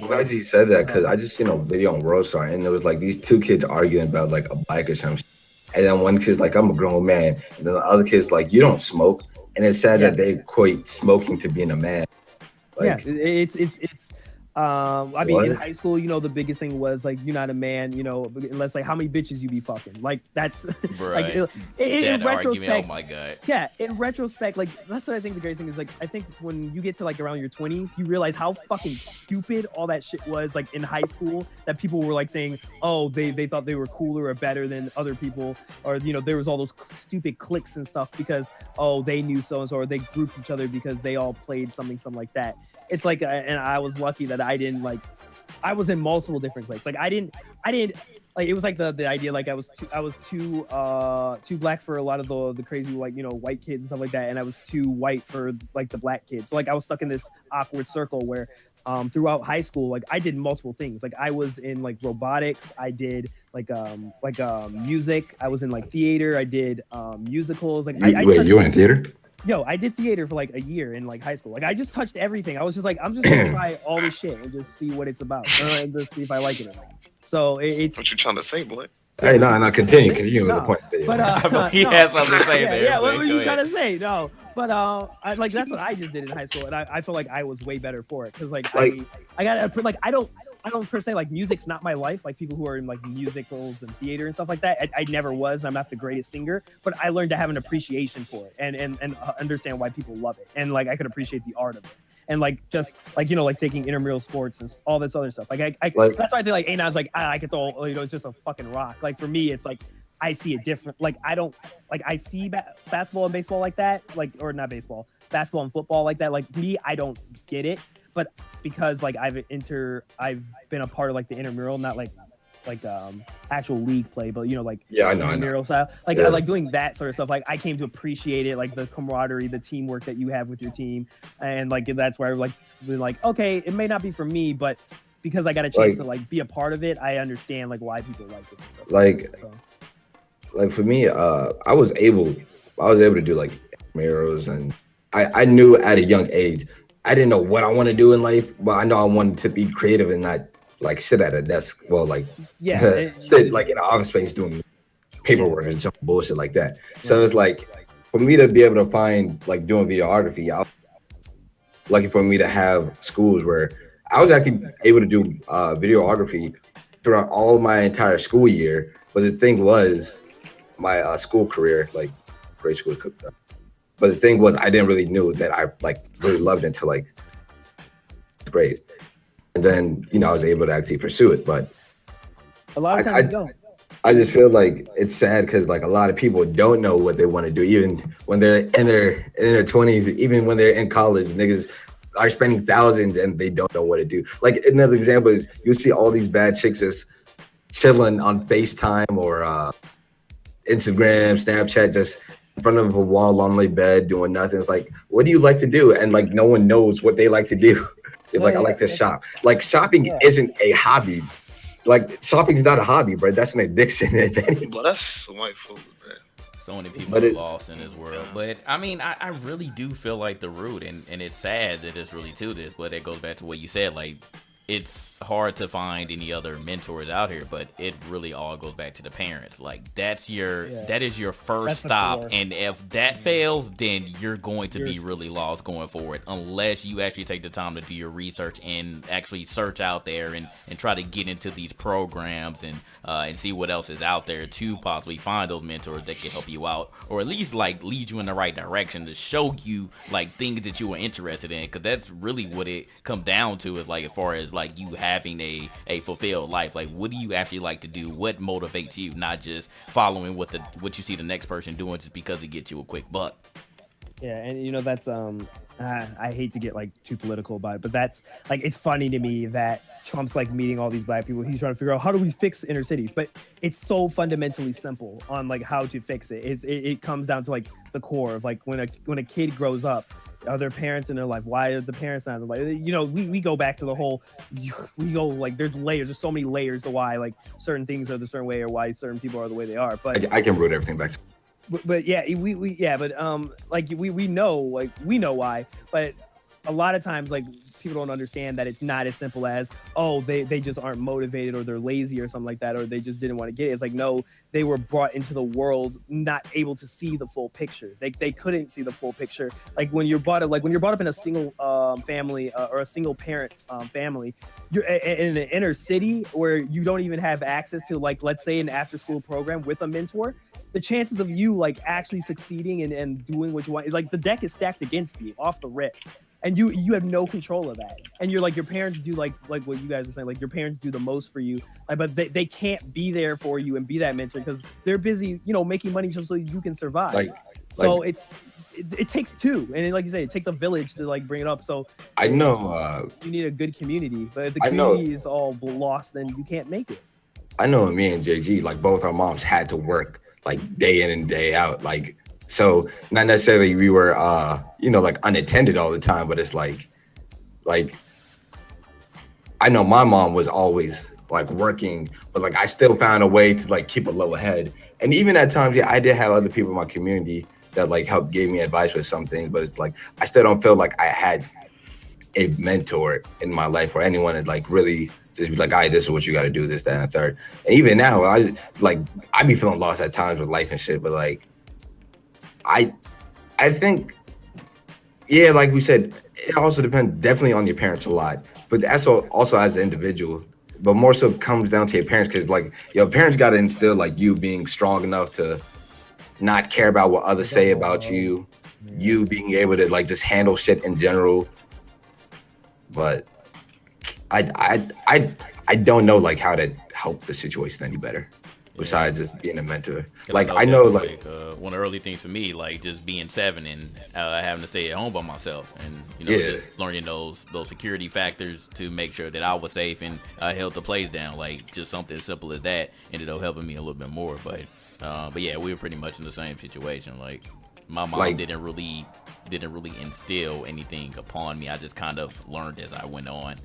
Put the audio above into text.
I'm glad you said that because I just seen a video on World Star and it was like these two kids arguing about like a bike or something. And then one kid's like, I'm a grown man. And then the other kid's like, you don't smoke. And it's sad Yeah, that they equate smoking to being a man. yeah. Like, It's. I mean, in what? high school, the biggest thing was like, you're not a man, unless like how many bitches you be fucking. Like that's like Bruh, in that argument. Oh retrospect. my god. Yeah, in retrospect, like that's what I think the greatest thing is. Like I think when you get to like around your 20s, you realize how fucking stupid all that shit was. Like in high school, that people were like saying, oh, they thought they were cooler or better than other people, or there was all those stupid cliques and stuff because oh they knew so and so, or they grouped each other because they all played something like that. It's like, and I was lucky that I didn't like. I was in multiple different cliques. Like I didn't like it was like the idea like I was too black for a lot of the crazy like white kids and stuff like that, and I was too white for like the black kids. So like I was stuck in this awkward circle where throughout high school like I did multiple things. Like I was in like robotics, I did like music, I was in like theater, I did musicals. Like I Wait, you were in theater? Yo, I did theater for like a year in like high school. Like I just touched everything. I was just like, I'm just gonna try all this shit and just see what it's about, and just see if I like it or not. So it's. What you trying to say, boy? Hey, no, continue with the point. Of the video. But He has something to say yeah, there. yeah. What but were go you ahead. trying to say? No, but I like that's what I just did in high school, and I feel like I was way better for it because like I got like I don't per se like music's not my life. Like people who are in like musicals and theater and stuff like that, I never was. I'm not the greatest singer, but I learned to have an appreciation for it and understand why people love it, and like I could appreciate the art of it, and like just like like taking intramural sports and all this other stuff. Like I that's why I think like Ana's like I could throw it's just a fucking rock. Like for me, it's like I see it different. Like I don't like I see basketball and baseball like that, like or not baseball, basketball and football like that. Like me, I don't get it. But because like I've been a part of like the intramural, not like actual league play, but like Yeah, I know. intramural style. Like Yeah. I like doing that sort of stuff. Like I came to appreciate it, like the camaraderie, the teamwork that you have with your team, and like that's where like we're like, okay, it may not be for me, but because I got a chance to like be a part of it, I understand like why people like it and stuff. Like for me, I was able to do like mirrors, and I knew at a young age. I didn't know what I want to do in life, but I know I wanted to be creative and not like sit at a desk. Well, like sit like in an office space doing paperwork and some bullshit like that. So it's like for me to be able to find like doing videography, I was lucky for me to have schools where I was actually able to do videography throughout all my entire school year. But the thing was, my school career, like grade school, but the thing was, I didn't really knew that I like really loved it until like 6th grade, and then I was able to actually pursue it. But a lot of times you don't. I just feel like it's sad because like a lot of people don't know what they want to do, even when they're in their 20s, even when they're in college. Niggas are spending thousands and they don't know what to do. Like another example is you see all these bad chicks just chilling on FaceTime or Instagram, Snapchat, just in front of a wall on their bed doing nothing. It's like, what do you like to do? And like no one knows what they like to do. It's like I like to shop. Like shopping isn't a hobby. Like shopping's not a hobby, bro. That's an addiction. Well, that's white food, man. So many people are lost in this world. But I mean, I really do feel like the root, and it's sad that it's really to this, but it goes back to what you said. Like, it's hard to find any other mentors out here, but it really all goes back to the parents. Like that is your first stop, and if that fails, then you're going to be really lost going forward, unless you actually take the time to do your research and actually search out there and try to get into these programs and see what else is out there to possibly find those mentors that can help you out, or at least like lead you in the right direction to show you like things that you are interested in, because that's really what it comes down to, is like as far as like you having a fulfilled life. Like, what do you actually like to do? What motivates you? Not just following what you see the next person doing just because it gets you a quick buck. Yeah, and that's I hate to get like too political about it, but that's like, it's funny to me that Trump's like meeting all these black people. He's trying to figure out how do we fix inner cities, but it's so fundamentally simple on like how to fix it. It comes down to like the core of like when a kid grows up, are there parents in their life? Why are the parents not in their life? We go back to the whole, we go like there's layers. There's so many layers to why like certain things are the certain way or why certain people are the way they are. But I can root everything back. But yeah, we know why, but a lot of times like people don't understand that it's not as simple as, oh, they just aren't motivated or they're lazy or something like that, or they just didn't want to get it. It's like, no, they were brought into the world not able to see the full picture. They couldn't see the full picture. Like when you're brought up in a single family or a single parent family, you're in an inner city where you don't even have access to, like, let's say, an after school program with a mentor. The chances of you like actually succeeding and doing what you want is like the deck is stacked against you off the rip, and you have no control of that. And you're like, your parents do like what you guys are saying, like your parents do the most for you, but they can't be there for you and be that mentor because they're busy, making money just so you can survive. So it takes two, and like you say, it takes a village to like bring it up. So I know you need a good community, but if the community is all lost, then you can't make it. I know me and JG, like both our moms had to work like day in and day out, like, so not necessarily we were like unattended all the time, but it's like I know my mom was always like working, but like I still found a way to like keep a level head. And even at times, yeah, I did have other people in my community that like helped gave me advice with some things, but it's like I still don't feel like I had a mentor in my life or anyone that like really just be like, all right, this is what you got to do, this, that, and the third. And even now, I be feeling lost at times with life and shit, but like, I think, yeah, like we said, it also depends definitely on your parents a lot, but that's also as an individual, but more so comes down to your parents, because like your parents got to instill like you being strong enough to not care about what others say about you, you being able to like just handle shit in general. But I don't know like how to help the situation any better besides just being a mentor. Like I know like one of the early things for me, like just being 7 and having to stay at home by myself, and just learning those security factors to make sure that I was safe and held the place down. Like just something as simple as that ended up helping me a little bit more. But yeah, we were pretty much in the same situation. Like my mom didn't really instill anything upon me. I just kind of learned as I went on.